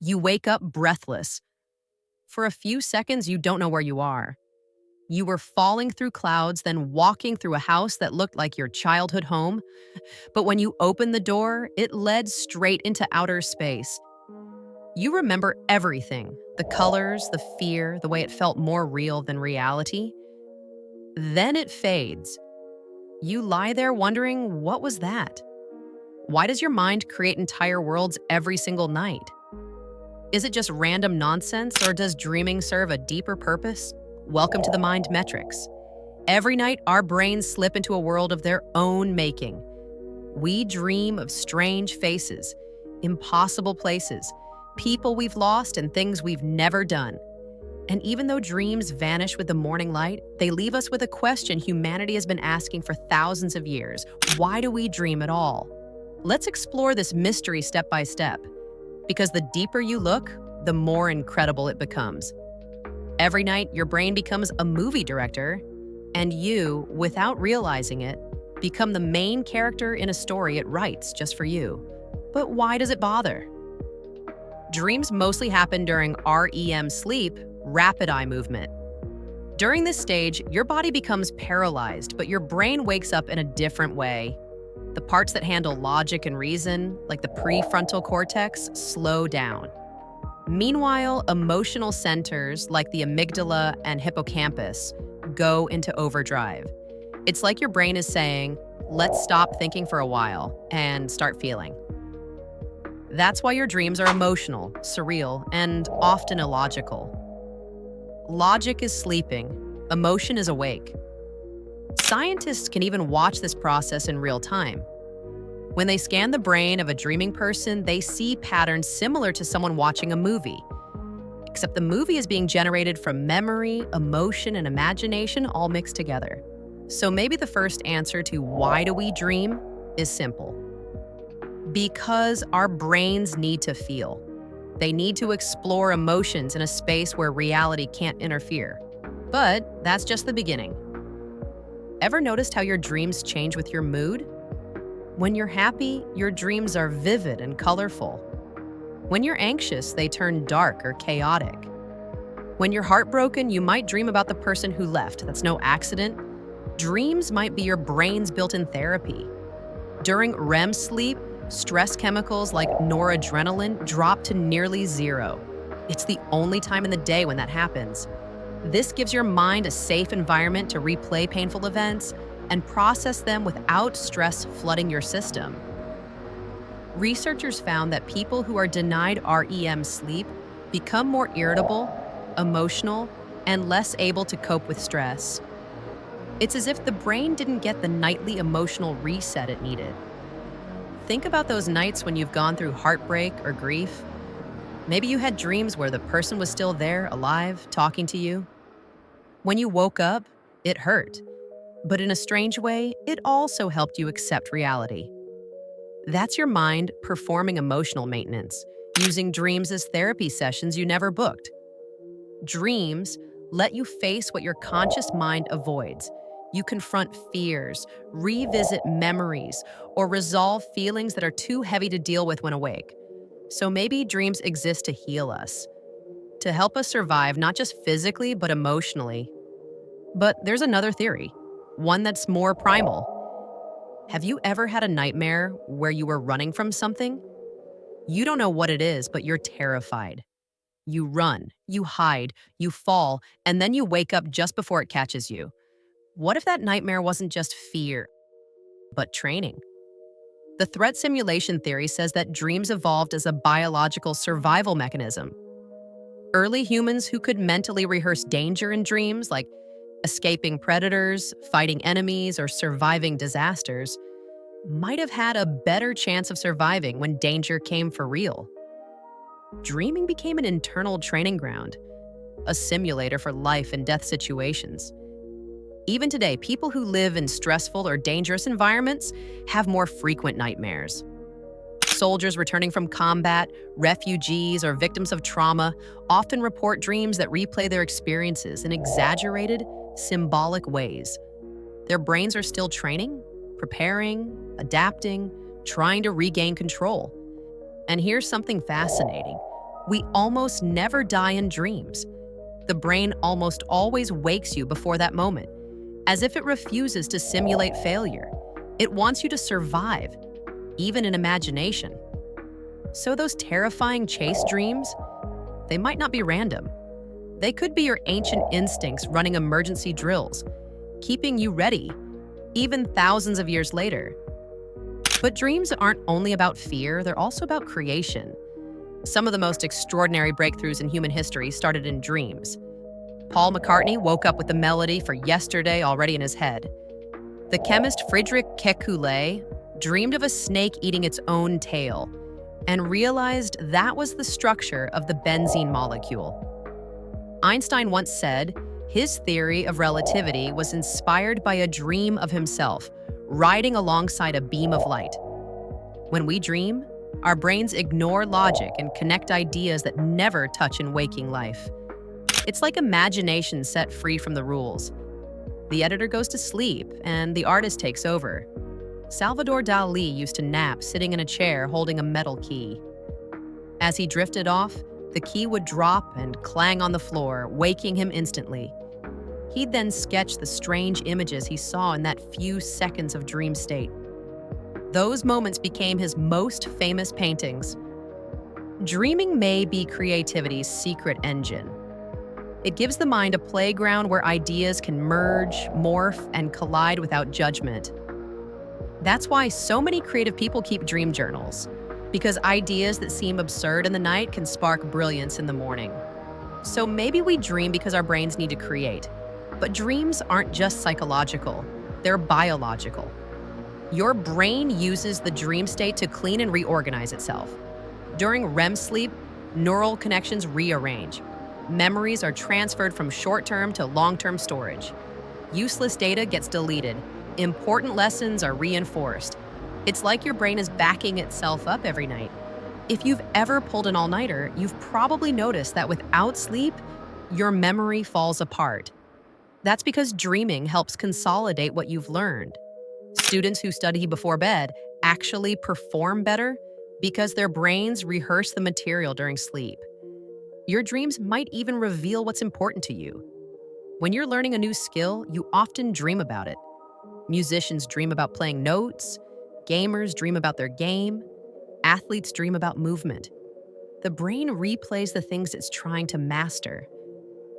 You wake up breathless. For a few seconds, you don't know where you are. You were falling through clouds, then walking through a house that looked like your childhood home. But when you opened the door, it led straight into outer space. You remember everything: the colors, the fear, the way it felt more real than reality. Then it fades. You lie there wondering, what was that? Why does your mind create entire worlds every single night? Is it just random nonsense, or does dreaming serve a deeper purpose? Welcome to the Mind Metrics. Every night, our brains slip into a world of their own making. We dream of strange faces, impossible places, people we've lost, and things we've never done. And even though dreams vanish with the morning light, they leave us with a question humanity has been asking for thousands of years. Why do we dream at all? Let's explore this mystery step by step, because the deeper you look, the more incredible it becomes. Every night, your brain becomes a movie director, and you, without realizing it, become the main character in a story it writes just for you. But why does it bother? Dreams mostly happen during REM sleep, rapid eye movement. During this stage, your body becomes paralyzed, but your brain wakes up in a different way. The parts that handle logic and reason, like the prefrontal cortex, slow down. Meanwhile, emotional centers like the amygdala and hippocampus go into overdrive. It's like your brain is saying, let's stop thinking for a while and start feeling. That's why your dreams are emotional, surreal, and often illogical. Logic is sleeping, emotion is awake. Scientists can even watch this process in real time. When they scan the brain of a dreaming person, they see patterns similar to someone watching a movie. Except the movie is being generated from memory, emotion, and imagination all mixed together. So maybe the first answer to why do we dream is simple. Because our brains need to feel. They need to explore emotions in a space where reality can't interfere. But that's just the beginning. Ever noticed how your dreams change with your mood? When you're happy, your dreams are vivid and colorful. When you're anxious, they turn dark or chaotic. When you're heartbroken, you might dream about the person who left. That's no accident. Dreams might be your brain's built-in therapy. During REM sleep, stress chemicals like noradrenaline drop to nearly zero. It's the only time in the day when that happens. This gives your mind a safe environment to replay painful events and process them without stress flooding your system. Researchers found that people who are denied REM sleep become more irritable, emotional, and less able to cope with stress. It's as if the brain didn't get the nightly emotional reset it needed. Think about those nights when you've gone through heartbreak or grief. Maybe you had dreams where the person was still there, alive, talking to you. When you woke up, it hurt. But in a strange way, it also helped you accept reality. That's your mind performing emotional maintenance, using dreams as therapy sessions you never booked. Dreams let you face what your conscious mind avoids. You confront fears, revisit memories, or resolve feelings that are too heavy to deal with when awake. So maybe dreams exist to heal us, to help us survive not just physically, but emotionally. But there's another theory, one that's more primal. Have you ever had a nightmare where you were running from something? You don't know what it is, but you're terrified. You run, you hide, you fall, and then you wake up just before it catches you. What if that nightmare wasn't just fear, but training? The threat simulation theory says that dreams evolved as a biological survival mechanism. Early humans who could mentally rehearse danger in dreams, like escaping predators, fighting enemies, or surviving disasters, might have had a better chance of surviving when danger came for real. Dreaming became an internal training ground, a simulator for life and death situations. Even today, people who live in stressful or dangerous environments have more frequent nightmares. Soldiers returning from combat, refugees, or victims of trauma often report dreams that replay their experiences in exaggerated, symbolic ways. Their brains are still training, preparing, adapting, trying to regain control. And here's something fascinating. We almost never die in dreams. The brain almost always wakes you before that moment, as if it refuses to simulate failure. It wants you to survive, even in imagination. So those terrifying chase dreams, they might not be random. They could be your ancient instincts running emergency drills, keeping you ready, even thousands of years later. But dreams aren't only about fear, they're also about creation. Some of the most extraordinary breakthroughs in human history started in dreams. Paul McCartney woke up with the melody for Yesterday already in his head. The chemist Friedrich Kekulé dreamed of a snake eating its own tail and realized that was the structure of the benzene molecule. Einstein once said his theory of relativity was inspired by a dream of himself riding alongside a beam of light. When we dream, our brains ignore logic and connect ideas that never touch in waking life. It's like imagination set free from the rules. The editor goes to sleep, and the artist takes over. Salvador Dali used to nap sitting in a chair holding a metal key. As he drifted off, the key would drop and clang on the floor, waking him instantly. He'd then sketch the strange images he saw in that few seconds of dream state. Those moments became his most famous paintings. Dreaming may be creativity's secret engine. It gives the mind a playground where ideas can merge, morph, and collide without judgment. That's why so many creative people keep dream journals, because ideas that seem absurd in the night can spark brilliance in the morning. So maybe we dream because our brains need to create. But dreams aren't just psychological, they're biological. Your brain uses the dream state to clean and reorganize itself. During REM sleep, neural connections rearrange. Memories are transferred from short-term to long-term storage. Useless data gets deleted. Important lessons are reinforced. It's like your brain is backing itself up every night. If you've ever pulled an all-nighter, you've probably noticed that without sleep, your memory falls apart. That's because dreaming helps consolidate what you've learned. Students who study before bed actually perform better because their brains rehearse the material during sleep. Your dreams might even reveal what's important to you. When you're learning a new skill, you often dream about it. Musicians dream about playing notes, gamers dream about their game, athletes dream about movement. The brain replays the things it's trying to master.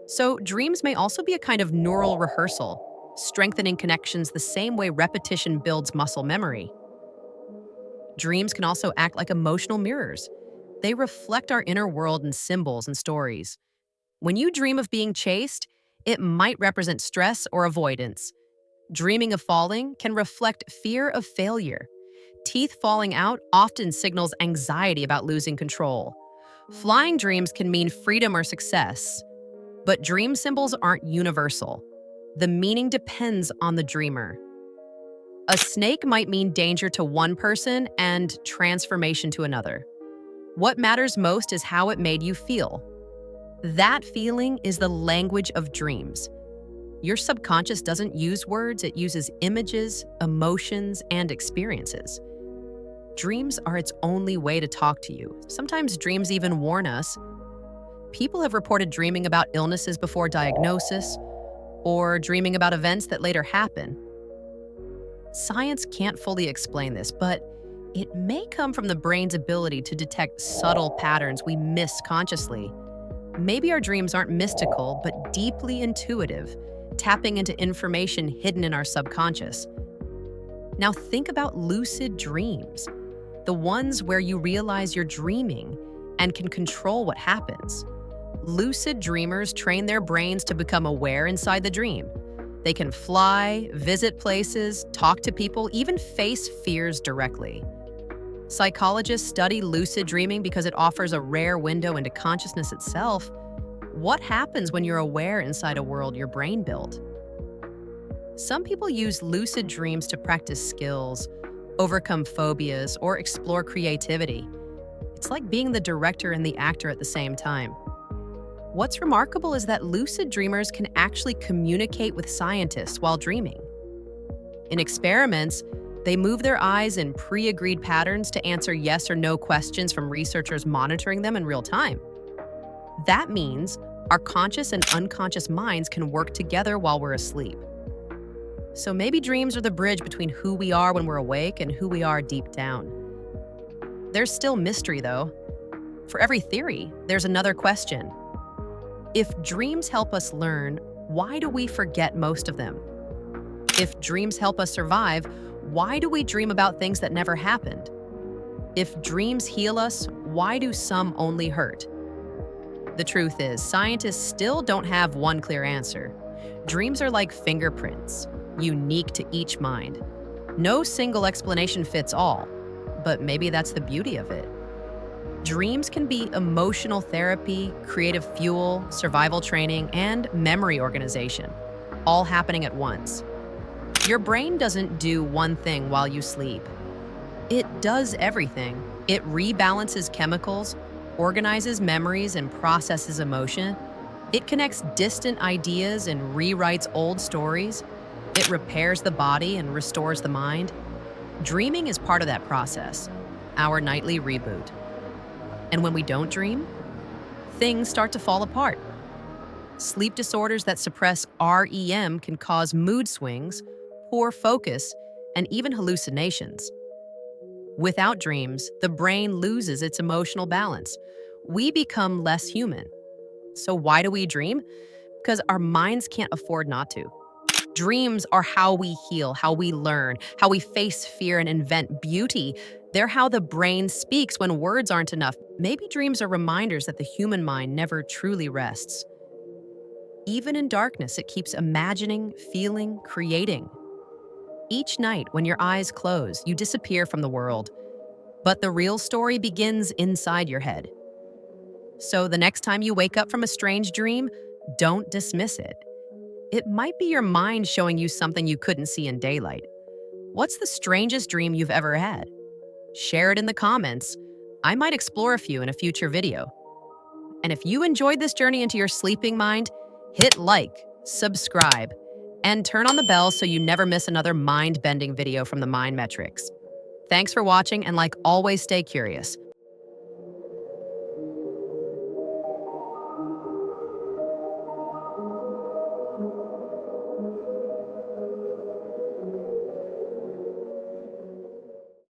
So dreams may also be a kind of neural rehearsal, strengthening connections the same way repetition builds muscle memory. Dreams can also act like emotional mirrors. They reflect our inner world in symbols and stories. When you dream of being chased, it might represent stress or avoidance. Dreaming of falling can reflect fear of failure. Teeth falling out often signals anxiety about losing control. Flying dreams can mean freedom or success. But dream symbols aren't universal. The meaning depends on the dreamer. A snake might mean danger to one person and transformation to another. What matters most is how it made you feel. That feeling is the language of dreams. Your subconscious doesn't use words, it uses images, emotions, and experiences. Dreams are its only way to talk to you. Sometimes dreams even warn us. People have reported dreaming about illnesses before diagnosis, or dreaming about events that later happen. Science can't fully explain this, but it may come from the brain's ability to detect subtle patterns we miss consciously. Maybe our dreams aren't mystical, but deeply intuitive, tapping into information hidden in our subconscious. Now think about lucid dreams, the ones where you realize you're dreaming and can control what happens. Lucid dreamers train their brains to become aware inside the dream. They can fly, visit places, talk to people, even face fears directly. Psychologists study lucid dreaming because it offers a rare window into consciousness itself. What happens when you're aware inside a world your brain built? Some people use lucid dreams to practice skills, overcome phobias, or explore creativity. It's like being the director and the actor at the same time. What's remarkable is that lucid dreamers can actually communicate with scientists while dreaming. In experiments, they move their eyes in pre-agreed patterns to answer yes or no questions from researchers monitoring them in real time. That means our conscious and unconscious minds can work together while we're asleep. So maybe dreams are the bridge between who we are when we're awake and who we are deep down. There's still mystery, though. For every theory, there's another question. If dreams help us learn, why do we forget most of them? If dreams help us survive, why do we dream about things that never happened? If dreams heal us, why do some only hurt? The truth is, scientists still don't have one clear answer. Dreams are like fingerprints, unique to each mind. No single explanation fits all, but maybe that's the beauty of it. Dreams can be emotional therapy, creative fuel, survival training, and memory organization, all happening at once. Your brain doesn't do one thing while you sleep. It does everything. It rebalances chemicals, organizes memories, and processes emotion. It connects distant ideas and rewrites old stories. It repairs the body and restores the mind. Dreaming is part of that process, our nightly reboot. And when we don't dream, things start to fall apart. Sleep disorders that suppress REM can cause mood swings, poor focus, and even hallucinations. Without dreams, the brain loses its emotional balance. We become less human. So why do we dream? Because our minds can't afford not to. Dreams are how we heal, how we learn, how we face fear and invent beauty. They're how the brain speaks when words aren't enough. Maybe dreams are reminders that the human mind never truly rests. Even in darkness, it keeps imagining, feeling, creating. Each night, when your eyes close, you disappear from the world. But the real story begins inside your head. So the next time you wake up from a strange dream, don't dismiss it. It might be your mind showing you something you couldn't see in daylight. What's the strangest dream you've ever had? Share it in the comments. I might explore a few in a future video. And if you enjoyed this journey into your sleeping mind, hit like, subscribe, and turn on the bell so you never miss another mind-bending video from the Mind Metrics. Thanks for watching, and like always, stay curious.